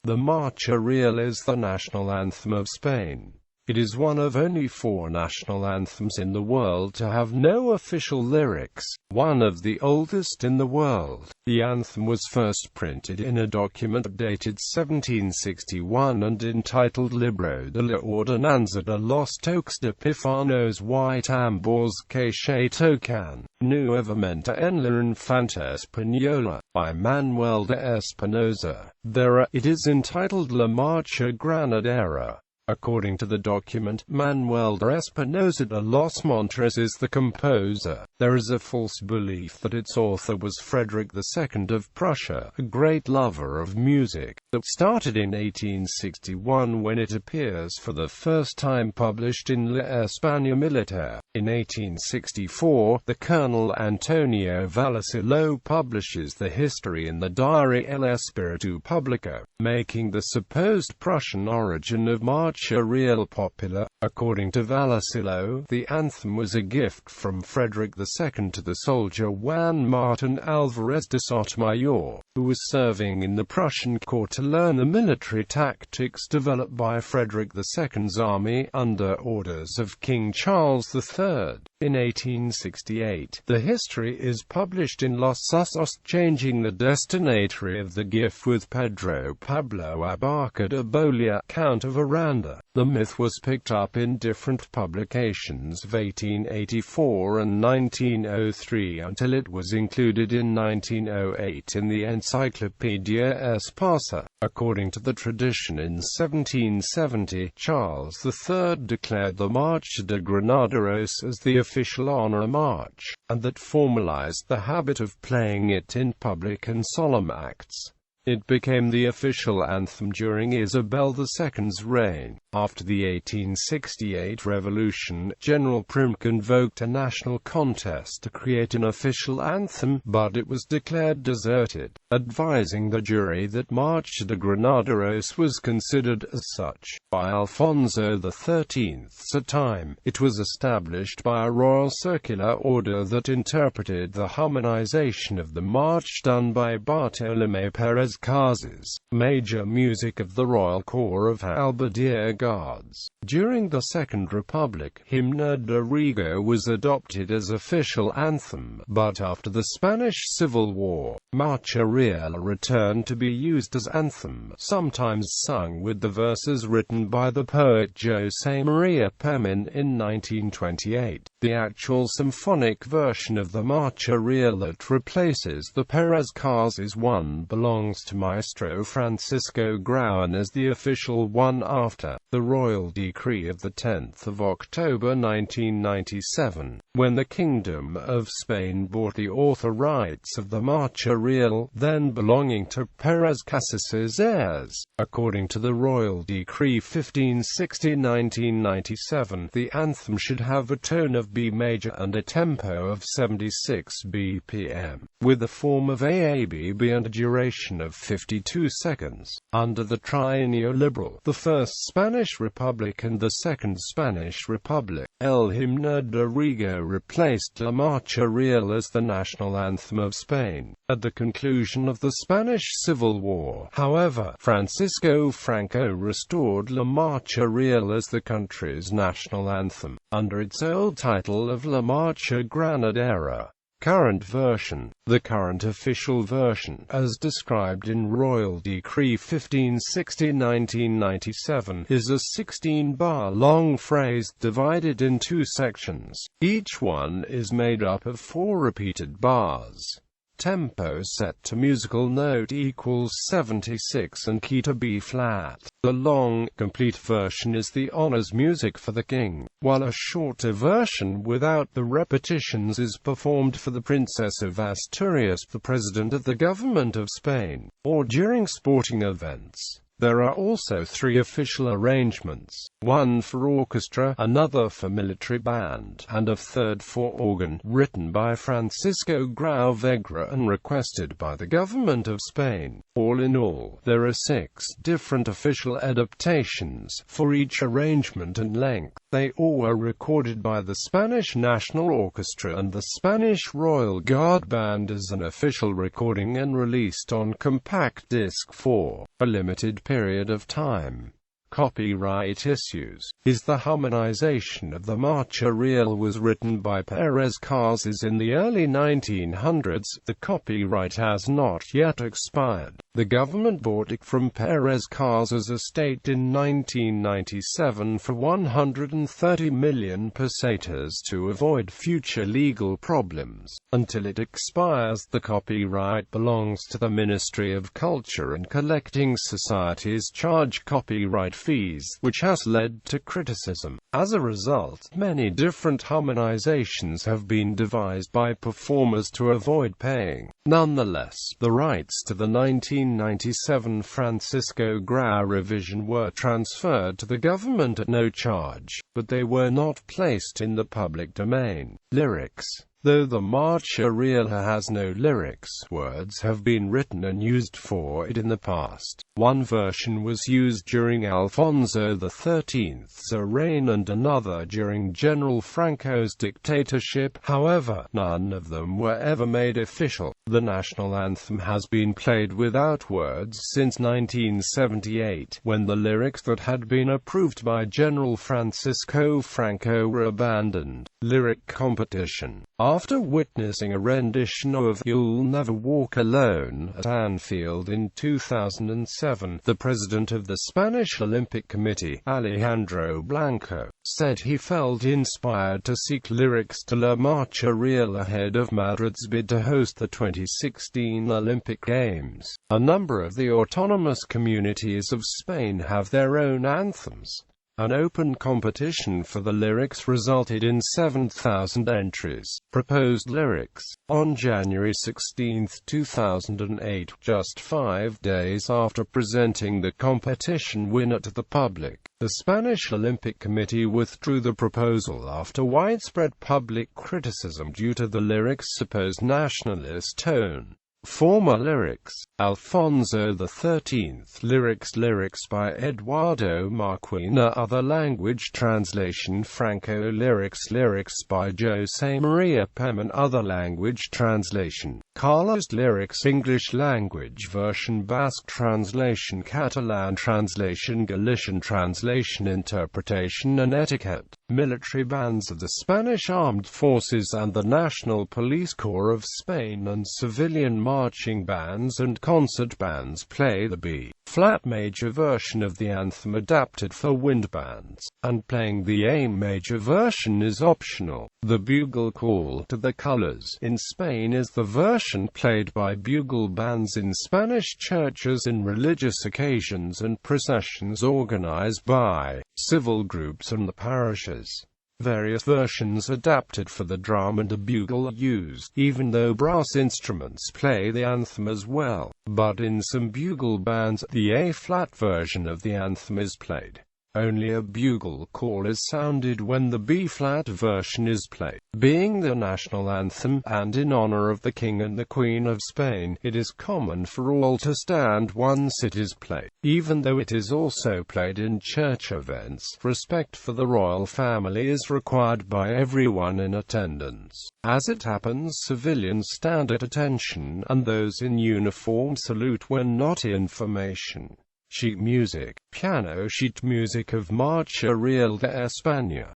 The Marcha Real is the national anthem of Spain. It is one of only 4 national anthems in the world to have no official lyrics, one of the oldest in the world. The anthem was first printed in a document dated 1761 and entitled Libro de la Ordenanza de los Toques de Pífanos y Tambores que se tocan, nuevamente en la Ynfantª Española, by Manuel de Espinosa.There. It is entitled La Marcha Granadera. According to the document, Manuel de Espinosa de los Montes is the composer. There is a false belief that its author was Frederick II of Prussia, a great lover of music, that started in 1861 when it appears for the first time published in La España Militar. In 1864, the Colonel Antonio Vallecillo publishes the history in the diary El Espíritu Público, making the supposed Prussian origin of Marcha Real popular. According to Vallecillo, the anthem was a gift from Frederick II to the soldier Juan Martin Alvarez de Sotomayor, who was serving in the Prussian court to learn the military tactics developed by Frederick II's army under orders of King Charles III. In 1868, the history is published in Los Usos, changing the destinatory of the gift with Pedro Pablo Abarca de Bolívar, Count of Aranda. The myth was picked up in different publications of 1884 and 1903 until it was included in 1908 in the Encyclopedia Esparsa. According to the tradition, in 1770, Charles III declared the Marcha de Granaderos as the official honor march, and that formalized the habit of playing it in public and solemn acts. It became the official anthem during Isabel II's reign. After the 1868 revolution, General Prim convoked a national contest to create an official anthem, but it was declared deserted, advising the jury that Marcha de Granaderos was considered as such by Alfonso XIII. At time, it was established by a royal circular order that interpreted the harmonization of the march done by Bartolomé Pérez Casas, major music of the Royal Corps of Halberdier Guards. During the Second Republic, Himno de Rigo was adopted as official anthem, but after the Spanish Civil War, Marcha Real returned to be used as anthem, sometimes sung with the verses written by the poet José María Permin in 1928. The actual symphonic version of the Marcha Real that replaces the Pérez Casas one belongs to Maestro Francisco Grauan as the official one after the royal decree of 10 October 1997, when the Kingdom of Spain bought the author rights of the Marcha Real, then belonging to Pérez Casas's heirs. According to the Royal Decree 1560/1997, the anthem should have a tone of B major and a tempo of 76 BPM, with a form of AABB and a duration of 52 seconds. Under the triennial liberal, the First Spanish Republic and the Second Spanish Republic, El Himno de Rigo replaced La Marcha Real as the national anthem of Spain. At the conclusion of the Spanish Civil War, however, Francisco Franco restored La Marcha Real as the country's national anthem, under its old title of La Marcha Granadera. Current version. The current official version, as described in Royal Decree 1560/1997, is a 16-bar long phrase divided in 2 sections. Each one is made up of 4 repeated bars. Tempo set to musical note equals 76 and key to B flat. The long, complete version is the honors music for the king, while a shorter version without the repetitions is performed for the Princess of Asturias, the President of the Government of Spain, or during sporting events. There are also 3 official arrangements, one for orchestra, another for military band, and a third for organ, written by Francisco Grau Vegra and requested by the government of Spain. All in all, there are 6 different official adaptations for each arrangement and length. They all were recorded by the Spanish National Orchestra and the Spanish Royal Guard Band as an official recording and released on compact disc for a limited period. period of time. Copyright issues is the harmonization of the Marcha Real was written by Pérez Casas in the early 1900s. The copyright has not yet expired. The government bought it from Pérez Casas' estate in 1997 for 130 million pesetas to avoid future legal problems. Until it expires, the copyright belongs to the Ministry of Culture, and collecting societies charge copyright fees, which has led to criticism. As a result, many different harmonizations have been devised by performers to avoid paying. Nonetheless, the rights to the 1997 Francisco Grau revision were transferred to the government at no charge, but they were not placed in the public domain. Lyrics. Though the Marcha Real has no lyrics, words have been written and used for it in the past. One version was used during Ynfantã's reign and another during General Franco's dictatorship. However, none of them were ever made official. The national anthem has been played without words since 1978, when the lyrics that had been approved by General Francisco Franco were abandoned. Lyric competition. After witnessing a rendition of "You'll Never Walk Alone" at Anfield in 2007, the president of the Spanish Olympic Committee, Alejandro Blanco, said he felt inspired to seek lyrics to La Marcha Real ahead of Madrid's bid to host the 2016 Olympic Games. A number of the autonomous communities of Spain have their own anthems. An open competition for the lyrics resulted in 7,000 entries. Proposed lyrics. On January 16, 2008, just 5 days after presenting the competition winner to the public, the Spanish Olympic Committee withdrew the proposal after widespread public criticism due to the lyrics' supposed nationalist tone. Former lyrics. Ynfantª lyrics by Eduardo Marquina. Other language translation Franco lyrics by José María Pemen. Other language translation Carlos lyrics. English language version Basque translation Catalan translation Galician translation Interpretation and etiquette. Military bands of the Spanish Armed Forces and the National Police Corps of Spain and civilian marching bands and concert bands play the B-flat major version of the anthem adapted for wind bands, and playing the A major version is optional. The bugle call to the colors in Spain is the version played by bugle bands in Spanish churches in religious occasions and processions organized by civil groups and the parishes. Various versions adapted for the drum and a bugle are used, even though brass instruments play the anthem as well. But in some bugle bands, the A-flat version of the anthem is played. Only a bugle call is sounded when the B-flat version is played. Being the national anthem, and in honor of the King and the Queen of Spain, it is common for all to stand once it is played. Even though it is also played in church events, respect for the royal family is required by everyone in attendance. As it happens, civilians stand at attention, and those in uniform salute when not in formation. Sheet music. Piano sheet music of Marcha Real de España.